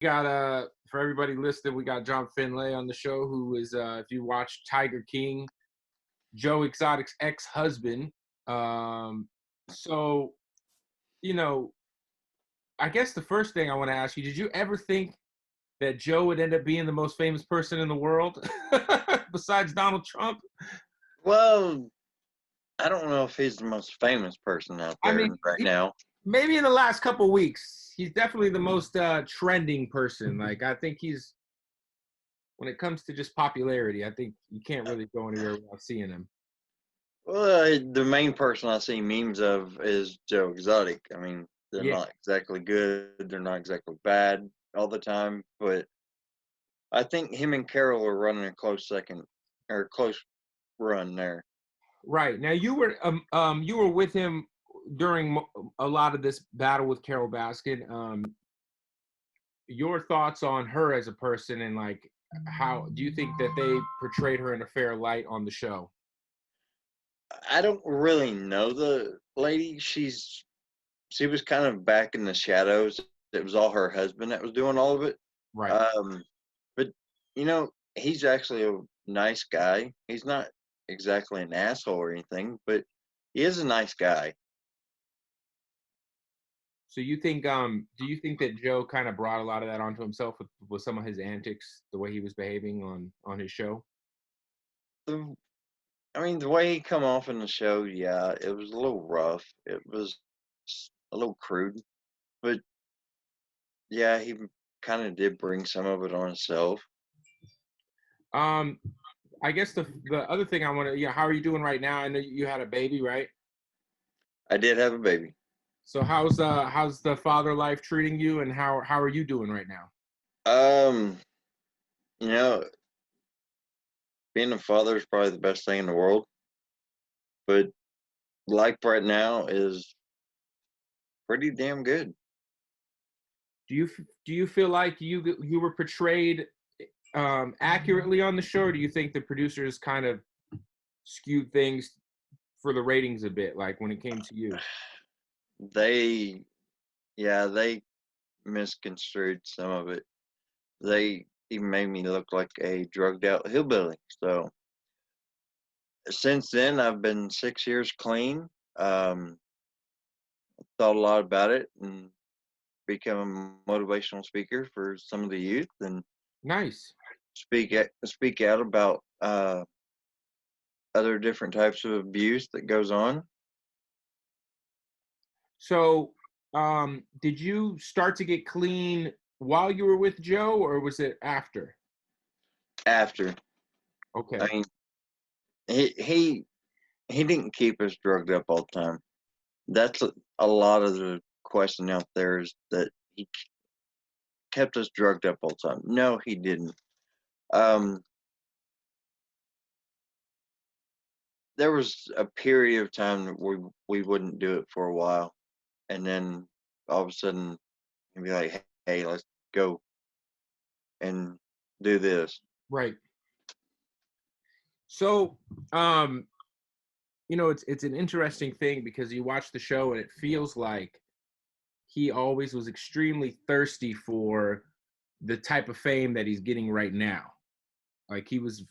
got for everybody listening, we got John Finlay on the show, who is if you watch Tiger King, Joe Exotic's ex-husband. Um, so you know, I guess the first thing I want to ask you: did you ever think that Joe would end up being the most famous person in the world besides Donald Trump? Well, I don't know if he's the most famous person out I there mean, right now. maybe in the last couple weeks, he's definitely the most trending person. Like, I think he's when it comes to just popularity, I think you can't really go anywhere without seeing him. Well, the main person I see memes of is Joe Exotic. I mean, they're Yeah. not exactly good, they're not exactly bad all the time, but I think him and Carol are running a close second or close run there. Right. Now you were with him during a lot of this battle with Carol Baskin. Your thoughts on her as a person, and like, how do you think that they portrayed her in a fair light on the show? I don't really know the lady. She was kind of back in the shadows. It was all her husband that was doing all of it. Right. Um, but he's actually a nice guy. He's not exactly an asshole or anything, but he is a nice guy. So you think do you think that Joe kind of brought a lot of that onto himself with some of his antics, the way he was behaving on his show? The, I mean, the way he come off in the show, yeah, it was a little rough. It was a little crude, but yeah, he kind of did bring some of it on himself. Um I guess the other thing I want to, yeah, how are you doing right now? I know you had a baby, right? I did have a baby. So how's the father life treating you, and how are you doing right now? Um, you know, being a father is probably the best thing in the world, but life right now is pretty damn good. Do you feel like you were portrayed accurately on the show, or do you think the producers kind of skewed things for the ratings a bit, like when it came to you? They, yeah, they misconstrued some of it. They even made me look like a drugged out hillbilly. So since then, I've been 6 years clean. Um, Thought a lot about it and become a motivational speaker for some of the youth and Nice. speak out about other different types of abuse that goes on So, did you start to get clean while you were with Joe, or was it after? after. I Okay. mean, he he he didn't keep us drugged up all the time. That's a lot of the question out there is that he kept us drugged up all the time. No, he didn't. Um, there was a period of time that we wouldn't do it for a while, and then all of a sudden he'd be like, "Hey, let's go and do this." Right. So, um, it's an interesting thing because you watch the show and it feels like he always was extremely thirsty for the type of fame that he's getting right now. Like he was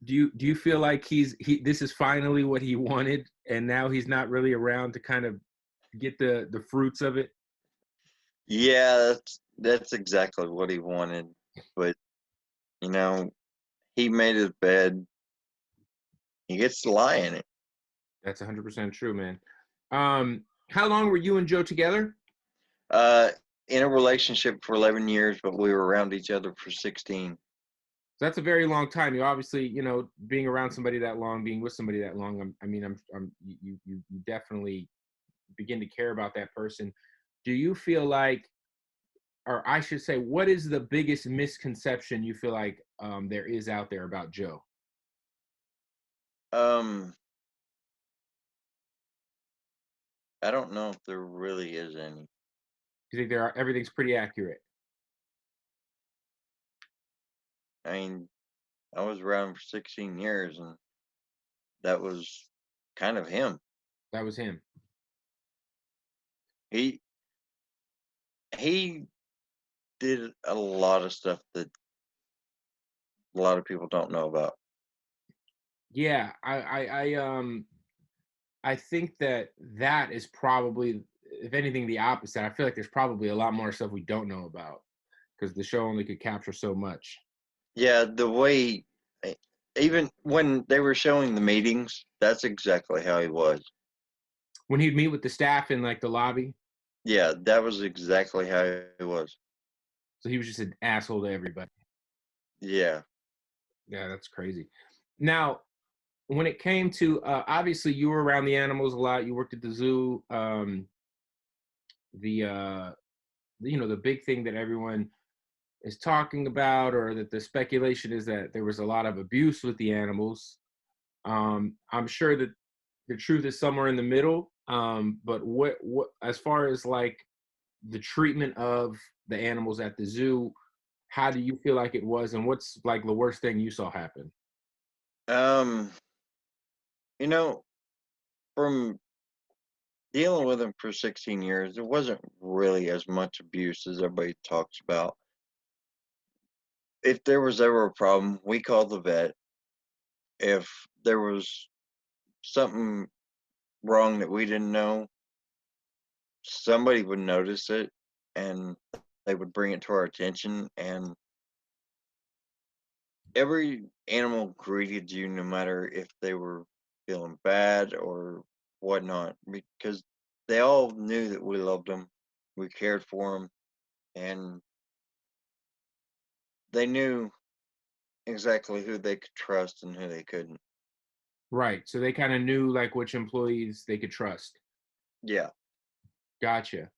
do you feel like he this is finally what he wanted, and now he's not really around to kind of get the fruits of it? Yeah, that's exactly what he wanted, but you know, he made his bed. He gets to lie in it. That's 100% true, man. How long were you and Joe together? Uh, in a relationship for 11 years, but we were around each other for 16. So that's a very long time. You obviously, being around somebody that long, being with somebody that long. You definitely begin to care about that person. Do you feel like, or I should say, what is the biggest misconception you feel like there is out there about Joe? Um, I don't know if there really is any. You think everything's pretty accurate? I mean, I was around for 16 years, and that was kind of him. That was him. He he did a lot of stuff that a lot of people don't know about. Yeah, I think that is probably, if anything, the opposite. I feel like there's probably a lot more stuff we don't know about because the show only could capture so much. Yeah, the way, e- even when they were showing the meetings, that's exactly how he was. When he'd meet with the staff in like the lobby, Yeah, that was exactly how he was. so he was just an asshole to everybody. Yeah. Yeah, that's crazy. Now, when it came to obviously you were around the animals a lot. You worked at the zoo. The the big thing that everyone is talking about, or that the speculation is that there was a lot of abuse with the animals. I'm sure that the truth is somewhere in the middle. But what as far as like the treatment of the animals at the zoo, how do you feel like it was, and what's like the worst thing you saw happen? Um, you know, from dealing with him for 16 years, there wasn't really as much abuse as everybody talks about. If there was ever a problem, we called the vet. If there was something wrong that we didn't know, somebody would notice it and they would bring it to our attention. And every animal greeted you no matter if they were feeling bad or whatnot, because they all knew that we loved them, we cared for them, and they knew exactly who they could trust and who they couldn't. Right. So they kind of knew like which employees they could trust. Yeah. Gotcha.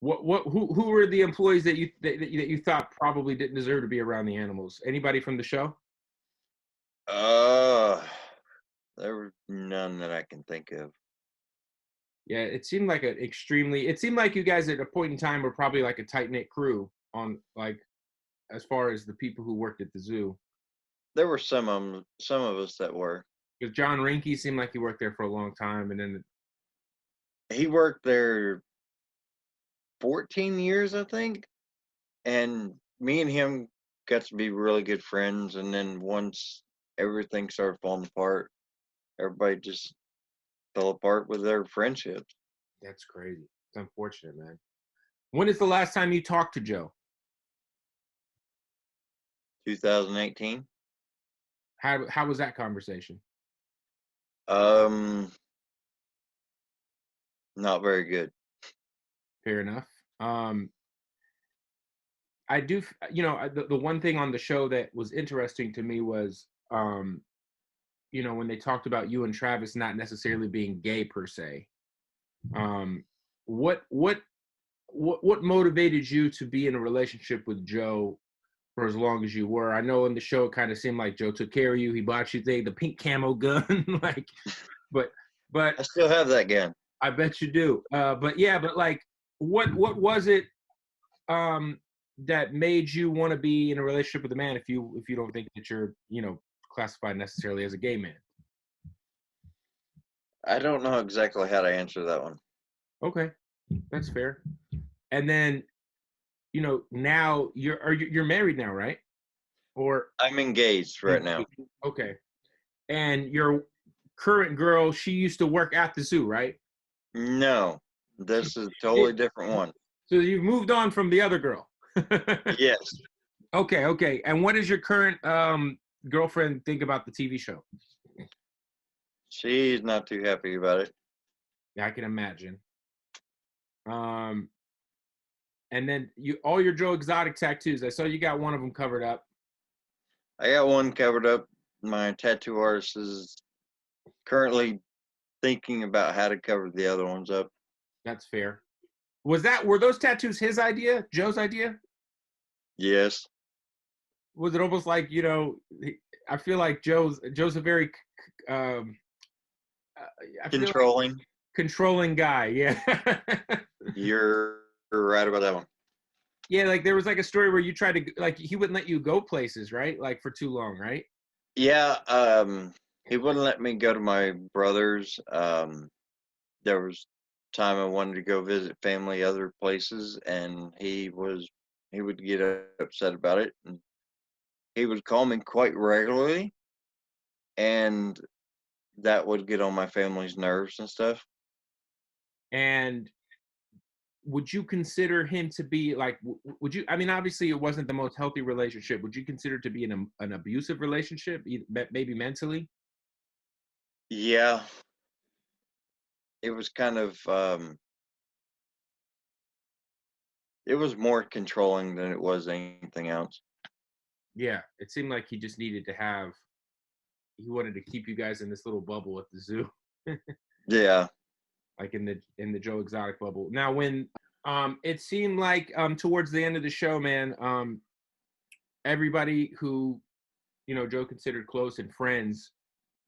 Who were the employees that you thought probably didn't deserve to be around the animals? Anybody from the show? Uh, there were none that I can think of. Yeah, it seemed like it seemed like you guys at a point in time were probably like a tight knit crew on like as far as the people who worked at the zoo. There were some of us that were. Because John Rinke seemed like he worked there for a long time, and then He worked there 14 years, I think, and me and him got to be really good friends. And then once everything started falling apart, everybody just fell apart with their friendships. that's crazy. It's unfortunate, man. When is the last time you talked to Joe? 2018. How was that conversation? Um, Not very good. Fair enough. I do, the one thing on the show that was interesting to me was, when they talked about you and Travis not necessarily being gay per se. Um, what what what motivated you to be in a relationship with Joe for as long as you were? I know in the show it kind of seemed like Joe took care of you. He bought you the pink camo gun, like, but but I still have that gun. I bet you do. But yeah, but like, what was it um, that made you want to be in a relationship with a man if you don't think that you're classified necessarily as a gay man? I don't know exactly how to answer that one. Okay, that's fair. And then now you're married now, right? Or I'm engaged right now. okay, and your current girl, she used to work at the zoo, right? No, She this is a totally did. different one. So you've moved on from the other girl. Yes, Okay, okay. And what does your current girlfriend think about the TV show? she's not too happy about it. Yeah, I can imagine. Um, and then all your Joe Exotic tattoos. I saw you got one of them covered up. I got one covered up. My tattoo artist is currently thinking about how to cover the other ones up. That's fair. Were those tattoos his idea, Joe's idea? Yes, Was it almost like I feel like Joe's a very um, I feel like controlling. controlling guy. Yeah. You're right about that one. Yeah, like there was like a story where you tried to like he wouldn't let you go places, right? Like for too long, right? Yeah, he wouldn't let me go to my brother's. There was time I wanted to go visit family other places, and he was he would get upset about it, and he would call me quite regularly, and that would get on my family's nerves and stuff. And would you consider him to be like, would you, I mean, obviously it wasn't the most healthy relationship. Would you consider it to be an abusive relationship, maybe mentally? Yeah, it was kind of it was more controlling than it was anything else. Yeah, it seemed like he just needed to have, he wanted to keep you guys in this little bubble at the zoo, Yeah. like in the Joe Exotic bubble. Now, when it seemed like towards the end of the show, man, everybody who Joe considered close and friends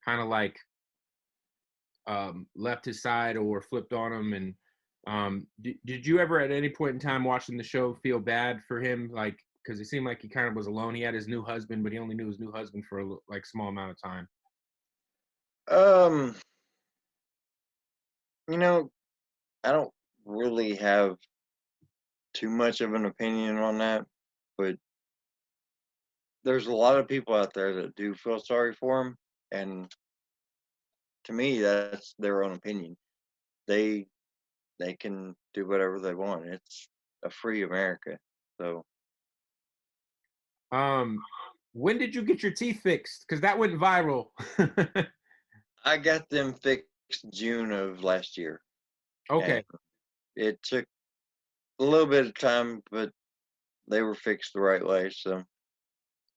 kind of like left his side or flipped on him. And did you ever at any point in time watching the show feel bad for him, like, because it seemed like he kind of was alone? He had his new husband, but he only knew his new husband for a like small amount of time. Um, you know, I don't really have too much of an opinion on that, but there's a lot of people out there that do feel sorry for him, and to me, that's their own opinion. They they can do whatever they want. It's a free America. So um when did you get your teeth fixed? Because that went viral. I got them fixed June of last year, and Okay. it took a little bit of time, but they were fixed the right way. So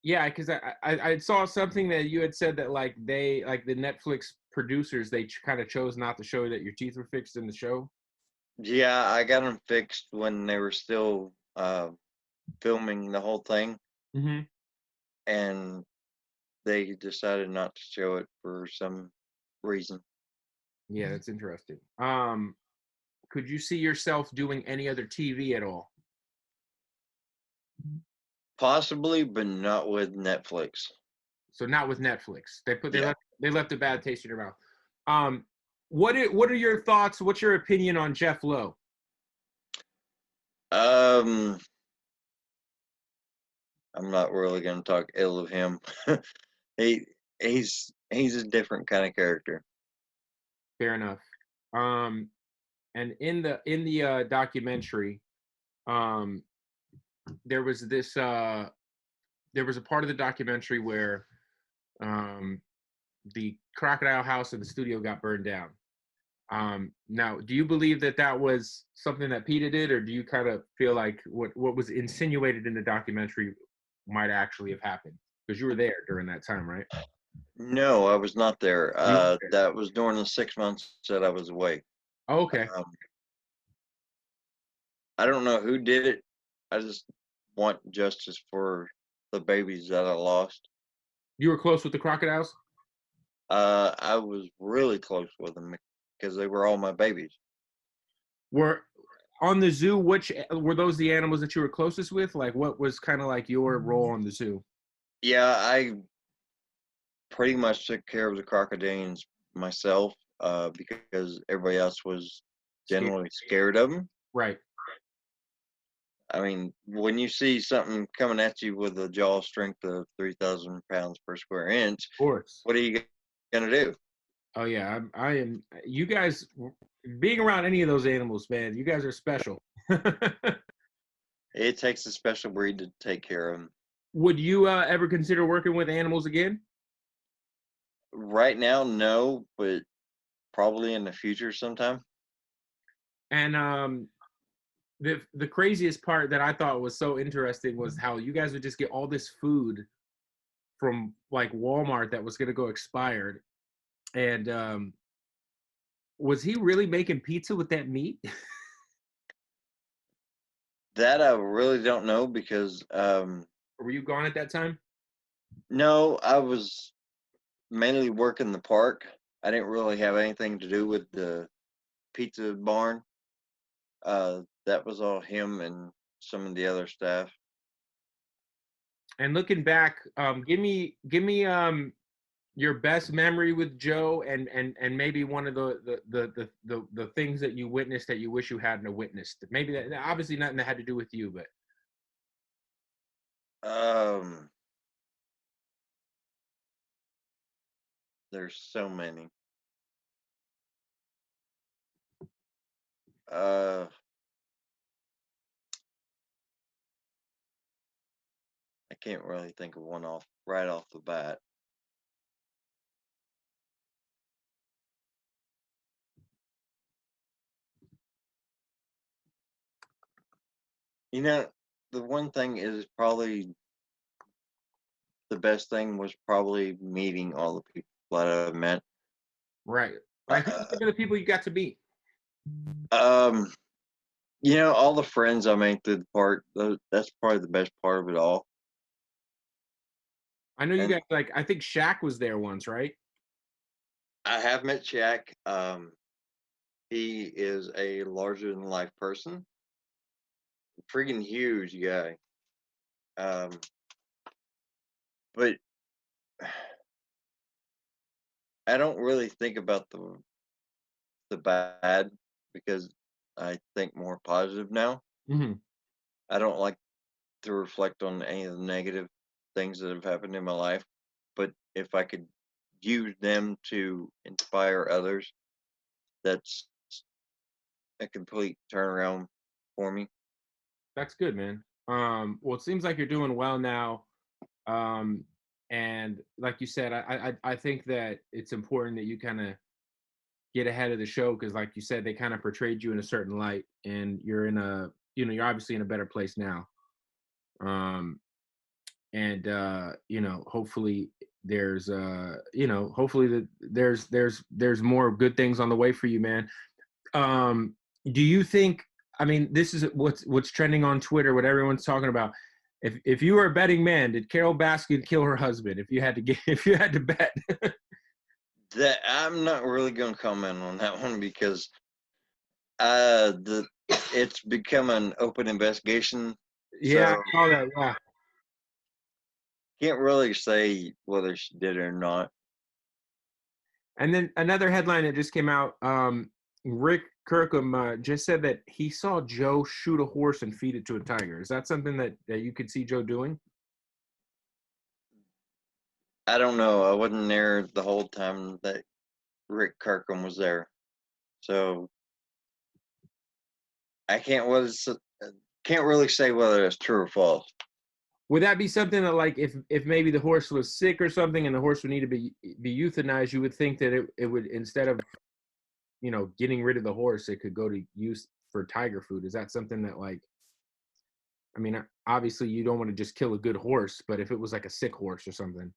Yeah, because I saw something that you had said that like they, like the Netflix producers, they kind of chose not to show that your teeth were fixed in the show. yeah, I got them fixed when they were still filming the whole thing, Hmm. and they decided not to show it for some reason. Yeah, that's interesting. Could you see yourself doing any other TV at all? Possibly, but not with Netflix. So not with Netflix. Yeah. They left a bad taste in your mouth. Um, what are your thoughts? What's your opinion on Jeff Lowe? Um, I'm not really going to talk ill of him. he he's a different kind of character. Fair enough. Um, and in the documentary, um, there was this there was a part of the documentary where um, the crocodile house in the studio got burned down. Now, do you believe that that was something that PETA did, or do you kind of feel like what was insinuated in the documentary might actually have happened? Because you were there during that time, right? No, I was not there. You were there. That was during the 6 months that I was away. Oh, okay. Um, I don't know who did it. I just want justice for the babies that I lost. You were close with the crocodiles? I was really close with them because they were all my babies. Were on the zoo, which were those the animals that you were closest with? Like what was kind of like your role on the zoo? Yeah, I pretty much took care of the crocodilians myself because everybody else was Scared. generally scared of them. Right. I mean, when you see something coming at you with a jaw strength of 3,000 pounds per square inch, Of course. what are you going to do? Oh yeah, I am. You guys being around any of those animals, man, you guys are special. It takes a special breed to take care of them. Would you ever consider working with animals again? Right now, no, but probably in the future sometime. And the craziest part that I thought was so interesting was how you guys would just get all this food from like Walmart that was going to go expired. And was he really making pizza with that meat? That I really don't know because Or were you gone at that time? no, I was mainly working the park. I didn't really have anything to do with the pizza barn. That was all him and some of the other staff. And looking back, give me your best memory with Joe, and maybe one of the things that you witnessed that you wish you hadn't have witnessed. Maybe that obviously nothing that had to do with you, but Um, there's so many. Uh, I can't really think of one right off the bat. You know, the one thing is probably the best thing was probably meeting all the people that I've met. Right. Like who are Uh, some of the people you got to meet? um, all the friends I made through the park. That's probably the best part of it all. I know you And guys like I think Shaq was there once, right? I have met Shaq. He is a larger than life person, freaking huge guy. Um, but I don't really think about the bad because I think more positive now. Hmm. I don't like to reflect on any of the negative things that have happened in my life, but if I could use them to inspire others, that's a complete turnaround for me. That's good, man. Well, it seems like you're doing well now. Um, and like you said, I think that it's important that you kind of get ahead of the show because, like you said, they kind of portrayed you in a certain light, and you're in a, you're obviously in a better place now. Um, and hopefully hopefully there's more good things on the way for you, man. Um, do you think? I mean, this is what's trending on Twitter. What everyone's talking about. If you were a betting man, did Carol Baskin kill her husband? If you had to get, if you had to bet. That I'm not really going to comment on that one because the it's become an open investigation, Yeah, I so saw that. Yeah. can't really say whether she did it or not. And then another headline that just came out. Rick Kirkham just said that he saw Joe shoot a horse and feed it to a tiger. Is that something that you could see Joe doing? I don't know. I wasn't there the whole time that Rick Kirkham was there, so I can't really say whether it's true or false. Would that be something that, like, if maybe the horse was sick or something, and the horse would need to be euthanized, you would think that it would, instead of getting rid of the horse, it could go to use for tiger food? Is that something that, like, I mean, obviously you don't want to just kill a good horse, but if it was like a sick horse or something.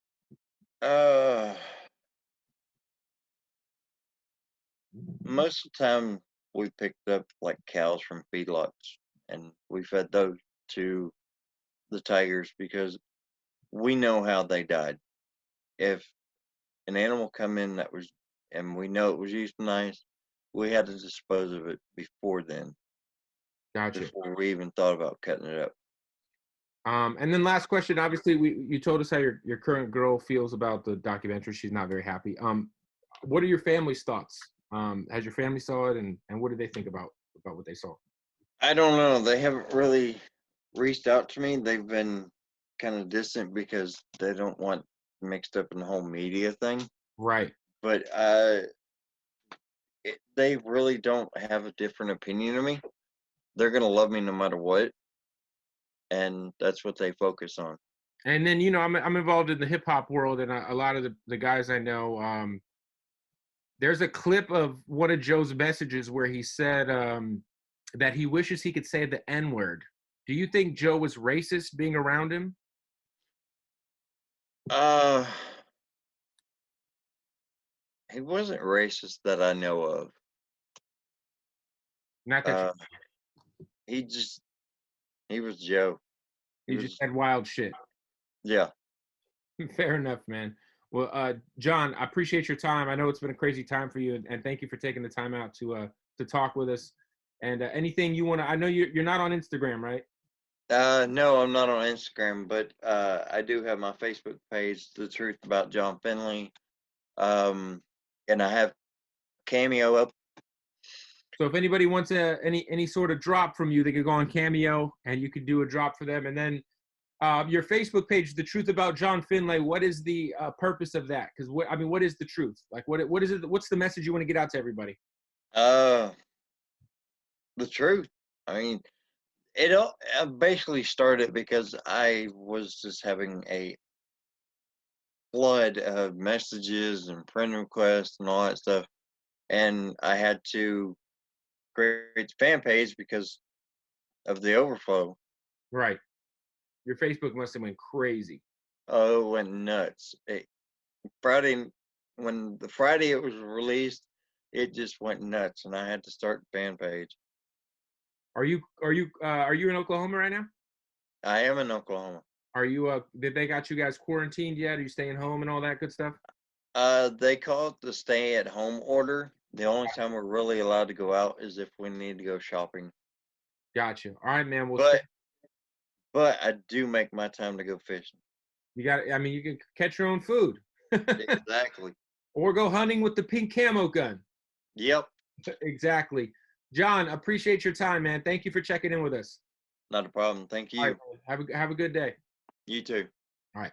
Uh, Most of the time we picked up like cows from feedlots and we fed those to the tigers because we know how they died. If an animal come in that was and we know it was euthanized, we had to dispose of it before then, Gotcha. before we even thought about cutting it up. And then last question. Obviously, you told us how your current girl feels about the documentary. She's not very happy. What are your family's thoughts? Has your family saw it, and what did they think about what they saw? I don't know. They haven't really reached out to me. They've been kind of distant because they don't want mixed up in the whole media thing. Right. But they really don't have a different opinion of me. They're gonna love me no matter what, and that's what they focus on. And then I'm involved in the hip hop world, and a lot of the guys I know. There's a clip of one of Joe's messages where he said that he wishes he could say the N word. Do you think Joe was racist being around him? Uh, he wasn't racist that I know of. Not that Uh, he just he was Joe. He you just was said wild shit. yeah. Fair enough, man. Well, John, I appreciate your time. I know it's been a crazy time for you, and thank you for taking the time out to talk with us. And anything you want to, I know you're not on Instagram, right? No, I'm not on Instagram, but I do have my Facebook page, The Truth About John Finlay. And I have Cameo up. So if anybody wants any sort of drop from you, they could go on Cameo, and you could do a drop for them. And then Your Facebook page, The Truth About John Finlay. What is the purpose of that? Because what is the truth? Like, what is it? What's the message you want to get out to everybody? Uh, the truth. I mean, basically started because I was just having a flood of messages and friend requests and all that stuff, and I had to create a fan page because of the overflow. Right. Your Facebook must have went crazy. Oh, it went nuts. Friday, when the Friday it was released, it just went nuts, and I had to start the fan page. Are you in Oklahoma right now? I am in Oklahoma. Are you did they got you guys quarantined yet? Are you staying home and all that good stuff? They call it the stay-at-home order. The only time we're really allowed to go out is if we need to go shopping. Gotcha. All right, man. Well, But I do make my time to go fishing. you got. I mean, you can catch your own food, Exactly. or go hunting with the pink camo gun. Yep. Exactly. John, appreciate your time, man. Thank you for checking in with us. Not a problem. Thank All right, you. man. Have a good day. You too. All right.